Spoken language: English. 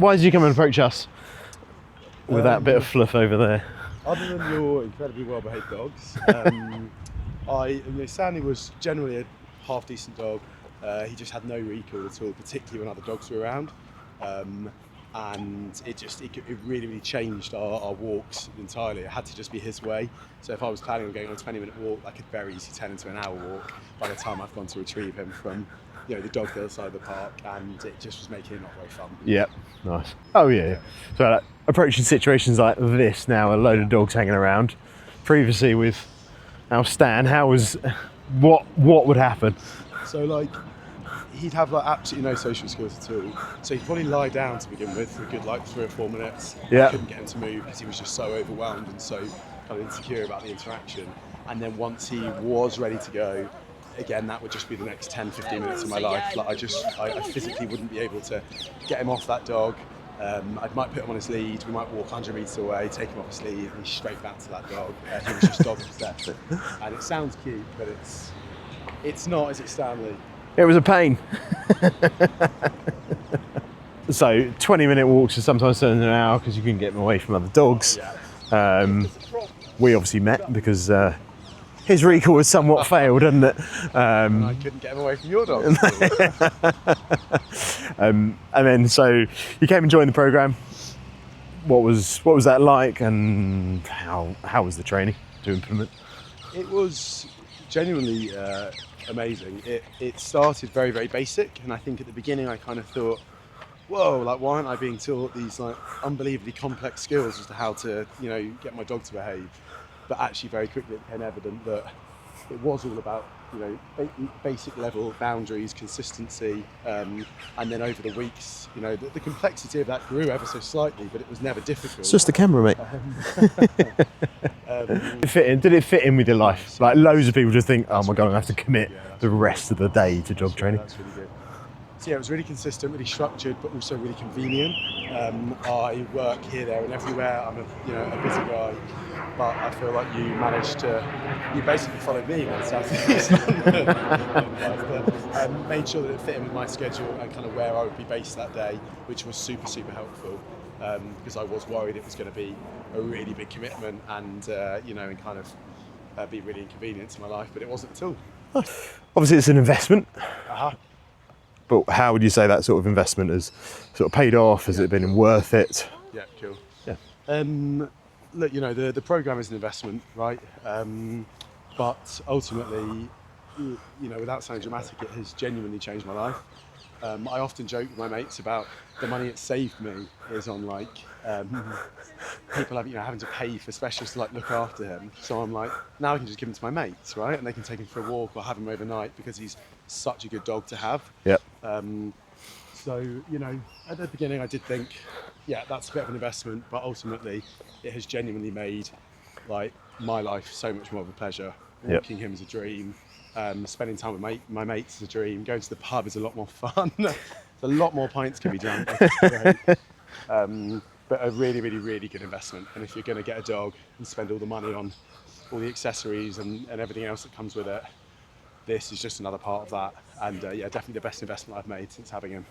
Why did you come and approach us with that bit of fluff over there? Other than your incredibly well-behaved dogs, Sandy was generally a half-decent dog. He just had no recall at all, particularly when other dogs were around. And it really changed our walks entirely. It had to just be his way. So if I was planning on going on a 20-minute walk, that could very easily turn into an hour walk by the time I've gone to retrieve him from the dog hill side of the park, and it just was making it not very fun. Yep, nice. Oh yeah. So approaching situations like this now, a load of dogs hanging around. Previously with our Stan, what would happen? So he'd have absolutely no social skills at all. So he'd probably lie down to begin with for a good 3 or 4 minutes. Yeah. I couldn't get him to move because he was just so overwhelmed and so kind of insecure about the interaction. And then once he was ready to go, again, that would just be the next 10-15 minutes of my life. I physically wouldn't be able to get him off that dog. I might put him on his lead, we might walk 100 metres away, take him off his lead, and he's straight back to that dog. He was just dog obsessed. And it sounds cute, but it's not, is it, Stanley? It was a pain. So 20-minute walks are sometimes turned into an hour because you can get them away from other dogs. Yeah. We obviously met because his recall was somewhat failed, hadn't it? And I couldn't get him away from your dog. And then so you came and joined the programme. What was that like, and how was the training to implement? It was genuinely amazing. It started very, very basic, and I think at the beginning I kind of thought, whoa, why aren't I being taught these unbelievably complex skills as to how to get my dog to behave? But actually very quickly it became evident that it was all about basic level boundaries, consistency, and then over the weeks, the complexity of that grew ever so slightly, but it was never difficult. It's just the camera, mate. Did it fit in with your life? Loads of people just think, oh my god, I'm going to have to commit the rest of the day to dog training. That's really good. So yeah, it was really consistent, really structured, but also really convenient. I work here, there, and everywhere. I'm a busy guy, but I feel like you basically followed me when South London, but made sure that it fit in with my schedule and kind of where I would be based that day, which was super, super helpful. Because I was worried it was going to be a really big commitment and and kind of be really inconvenient to my life, but it wasn't at all. Obviously, it's an investment. Uh-huh. But how would you say that sort of investment has sort of paid off? Has it been worth it? Yeah, cool. Yeah. Look, the program is an investment, right? But ultimately, without sounding dramatic, it has genuinely changed my life. I often joke with my mates about the money it saved me is on people having to pay for specialists to look after him. So I'm now I can just give him to my mates, right? And they can take him for a walk or have him overnight because he's such a good dog to have. Yep. So at the beginning I did think, yeah, that's a bit of an investment, but ultimately it has genuinely made my life so much more of a pleasure. Walking him is a dream. Spending time with my mates is a dream. Going to the pub is a lot more fun. There's a lot more pints can be drunk. But a really, really, really good investment. And if you're going to get a dog and spend all the money on all the accessories and everything else that comes with it, this is just another part of that. And definitely the best investment I've made since having him.